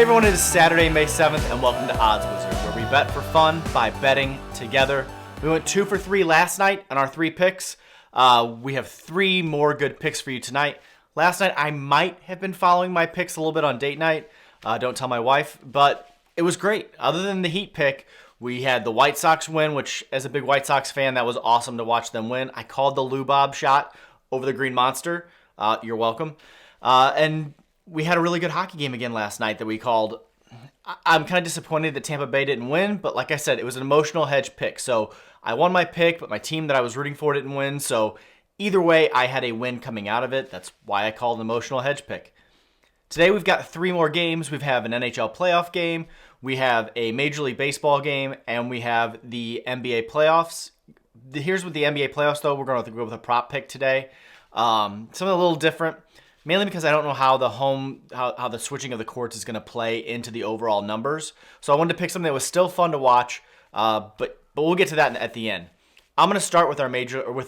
everyone, it is Saturday, May 7th, and welcome to Odds Wizard, where we bet for fun by betting together. We went 2 for 3 last night on our 3 picks. We have 3 more good picks for you tonight. Last night, I might have been following my picks a little bit on date night. Don't tell my wife, but it was great. Other than the Heat pick, we had the White Sox win, which, as a big White Sox fan, that was awesome to watch them win. I called the Lou Bob shot over the Green Monster. You're welcome. And we had a really good hockey game again last night that we called. I'm kind of disappointed that Tampa Bay didn't win, but like I said, it was an emotional hedge pick. So I won my pick, but my team that I was rooting for didn't win. So either way, I had a win coming out of it. That's why I called an emotional hedge pick. Today we've got 3 more games. We have an NHL playoff game, we have a Major League Baseball game, and we have the NBA playoffs. Here's with the NBA playoffs, though. We're going to go with a prop pick today. Something a little different. Mainly because I don't know how the switching of the courts is going to play into the overall numbers. So I wanted to pick something that was still fun to watch, but we'll get to that at the end. I'm going to start with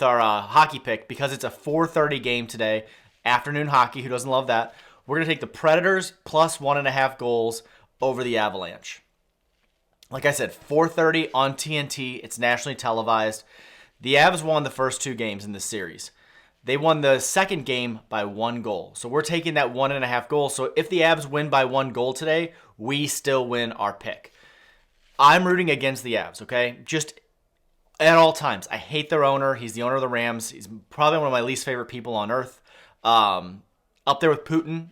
our hockey pick because it's a 4:30 game today, afternoon hockey. Who doesn't love that? We're going to take the Predators plus 1.5 goals over the Avalanche. Like I said, 4:30 on TNT. It's nationally televised. The Avs won the first 2 games in this series. They won the second game by 1 goal. So we're taking that 1.5 goals. So if the Avs win by 1 goal today, we still win our pick. I'm rooting against the Avs, okay? Just at all times. I hate their owner. He's the owner of the Rams. He's probably one of my least favorite people on earth. Up there with Putin.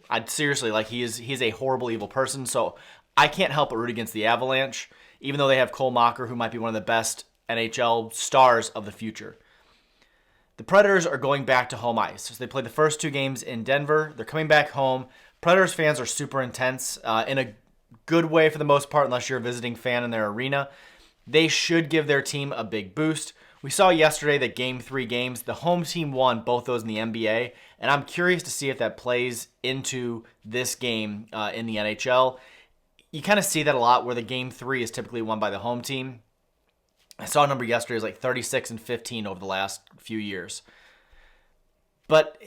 He's a horrible, evil person. So I can't help but root against the Avalanche, even though they have Cole Mocker, who might be one of the best NHL stars of the future. The Predators are going back to home ice. So they played the first 2 games in Denver. They're coming back home. Predators fans are super intense in a good way for the most part, unless you're a visiting fan in their arena. They should give their team a big boost. We saw yesterday that Game 3 games, the home team won both those in the NBA, and I'm curious to see if that plays into this game in the NHL. You kind of see that a lot where the Game 3 is typically won by the home team. I saw a number yesterday, it was like 36-15 over the last few years. But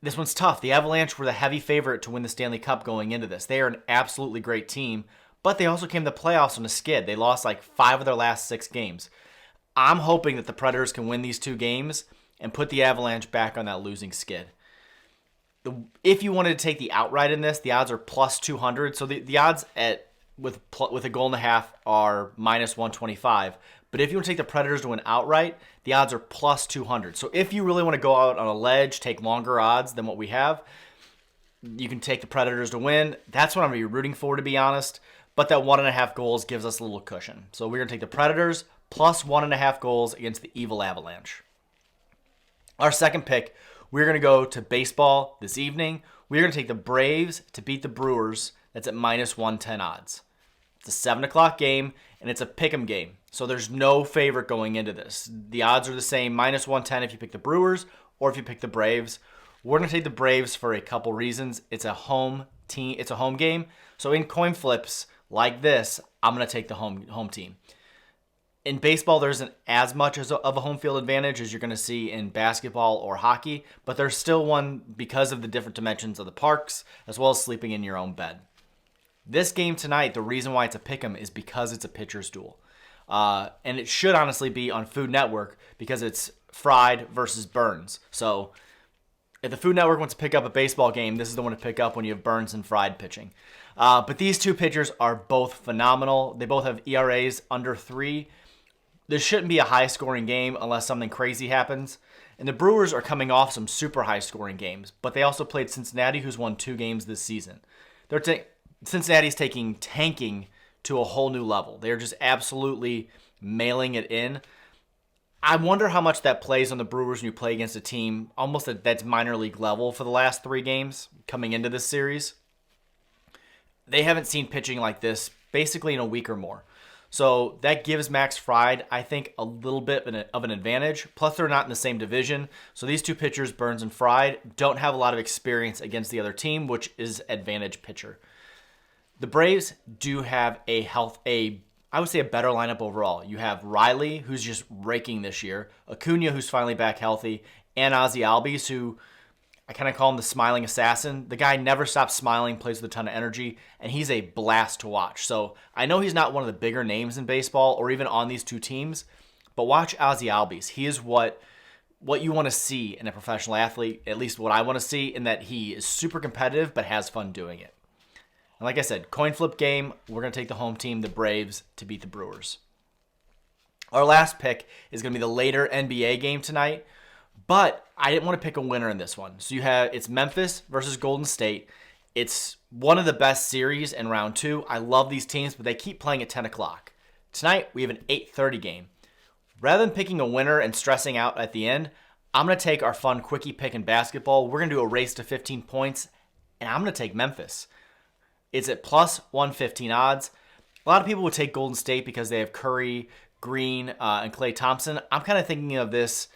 this one's tough. The Avalanche were the heavy favorite to win the Stanley Cup going into this. They are an absolutely great team, but they also came to the playoffs on a skid. They lost like 5 of their last 6 games. I'm hoping that the Predators can win these 2 games and put the Avalanche back on that losing skid. If you wanted to take the outright in this, the odds are plus 200. So the odds with a goal and a half are minus 125. But if you want to take the Predators to win outright, the odds are plus 200. So if you really want to go out on a ledge, take longer odds than what we have, you can take the Predators to win. That's what I'm going to be rooting for, to be honest. But that 1.5 goals gives us a little cushion. So we're going to take the Predators plus 1.5 goals against the evil Avalanche. Our second pick, we're going to go to baseball this evening. We're going to take the Braves to beat the Brewers. That's at minus 110 odds. It's a 7 o'clock game, and it's a pick'em game. So there's no favorite going into this. The odds are the same, minus 110 if you pick the Brewers or if you pick the Braves. We're going to take the Braves for a couple reasons. It's a home team. It's a home game. So in coin flips like this, I'm going to take the home team. In baseball, there isn't as much of a home field advantage as you're going to see in basketball or hockey, but there's still one because of the different dimensions of the parks, as well as sleeping in your own bed. This game tonight, the reason why it's a pick'em is because it's a pitcher's duel. And it should honestly be on Food Network because it's Fried versus Burns. So if the Food Network wants to pick up a baseball game, this is the one to pick up when you have Burns and Fried pitching. But these 2 pitchers are both phenomenal. They both have ERAs under 3. This shouldn't be a high-scoring game unless something crazy happens. And the Brewers are coming off some super high-scoring games, but they also played Cincinnati, who's won 2 games this season. Cincinnati's taking tanking to a whole new level. They're just absolutely mailing it in. I wonder how much that plays on the Brewers when you play against a team almost that's minor league level for the last 3 games coming into this series. They haven't seen pitching like this basically in a week or more. So that gives Max Fried, I think, a little bit of an advantage. Plus, they're not in the same division. So these 2 pitchers, Burns and Fried, don't have a lot of experience against the other team, which is advantage pitcher. The Braves do have I would say a better lineup overall. You have Riley, who's just raking this year, Acuna, who's finally back healthy, and Ozzie Albies, who I kind of call him the smiling assassin. The guy never stops smiling, plays with a ton of energy, and he's a blast to watch. So I know he's not one of the bigger names in baseball or even on these two teams, but watch Ozzie Albies. He is what you want to see in a professional athlete, at least what I want to see, in that he is super competitive but has fun doing it. And like I said, coin flip game, we're going to take the home team, the Braves, to beat the Brewers. Our last pick is going to be the later NBA game tonight, but I didn't want to pick a winner in this one. So it's Memphis versus Golden State. It's one of the best series in round 2. I love these teams, but they keep playing at 10 o'clock. Tonight, we have an 8:30 game. Rather than picking a winner and stressing out at the end, I'm going to take our fun quickie pick in basketball. We're going to do a race to 15 points, and I'm going to take Memphis. It's at plus 115 odds. A lot of people would take Golden State because they have Curry, Green, and Klay Thompson. I'm kind of thinking of this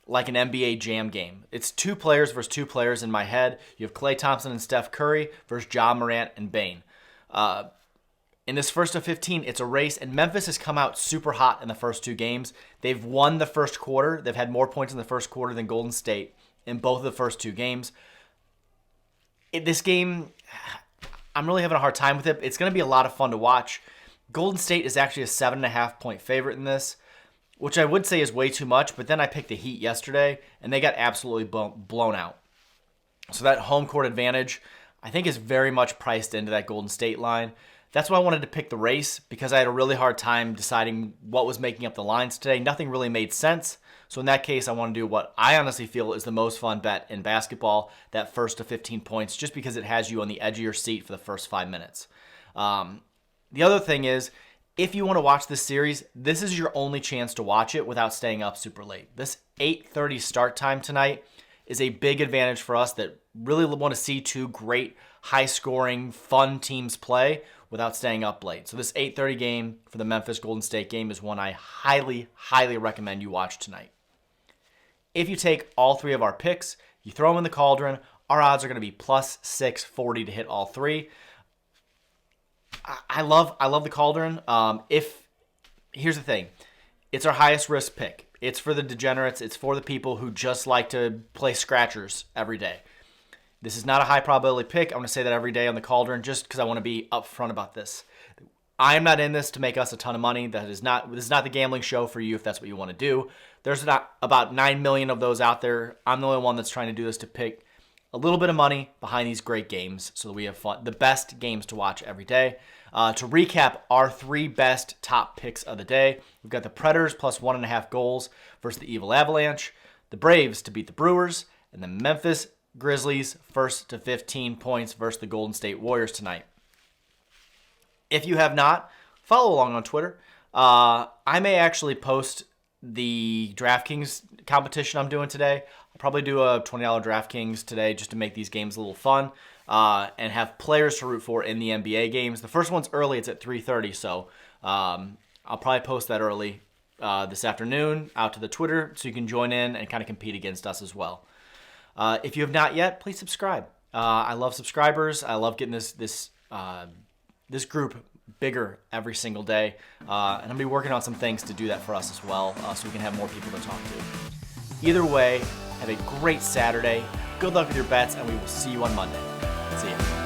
like an NBA Jam game. It's 2 players versus 2 players in my head. You have Klay Thompson and Steph Curry versus Ja Morant and Bane. In this first of 15, it's a race, and Memphis has come out super hot in the first 2 games. They've won the first quarter. They've had more points in the first quarter than Golden State in both of the first 2 games. This game, I'm really having a hard time with it. It's going to be a lot of fun to watch. Golden State is actually a 7.5 point favorite in this, which I would say is way too much, but then I picked the Heat yesterday, and they got absolutely blown out. So that home court advantage, I think, is very much priced into that Golden State line. That's why I wanted to pick the race, because I had a really hard time deciding what was making up the lines today. Nothing really made sense. So in that case, I want to do what I honestly feel is the most fun bet in basketball, that first to 15 points, just because it has you on the edge of your seat for the first 5 minutes. The other thing is, if you want to watch this series, this is your only chance to watch it without staying up super late. This 8:30 start time tonight is a big advantage for us that really want to see 2 great, high-scoring, fun teams play without staying up late. So this 8:30 game for the Memphis Golden State game is one I highly, highly recommend you watch tonight. If you take all 3 of our picks, you throw them in the cauldron, our odds are going to be plus 640 to hit all 3. I love the cauldron. Here's the thing, it's our highest risk pick. It's for the degenerates. It's for the people who just like to play scratchers every day. This is not a high probability pick. I'm going to say that every day on the cauldron just because I want to be upfront about this. I am not in this to make us a ton of money. This is not the gambling show for you if that's what you want to do. There's about 9 million of those out there. I'm the only one that's trying to do this to pick a little bit of money behind these great games so that we have fun. The best games to watch every day. To recap our 3 best top picks of the day, we've got the Predators plus 1.5 goals versus the Evil Avalanche, the Braves to beat the Brewers, and the Memphis Grizzlies first to 15 points versus the Golden State Warriors tonight. If you have not, follow along on Twitter. I may actually post the DraftKings competition I'm doing today. I'll probably do a $20 DraftKings today just to make these games a little fun and have players to root for in the NBA games. The first one's early. It's at 3:30, so I'll probably post that early this afternoon out to the Twitter so you can join in and kind of compete against us as well. If you have not yet, please subscribe. I love subscribers. I love getting this group bigger every single day. And I'm going to be working on some things to do that for us as well so we can have more people to talk to. Either way, have a great Saturday. Good luck with your bets, and we will see you on Monday. See ya.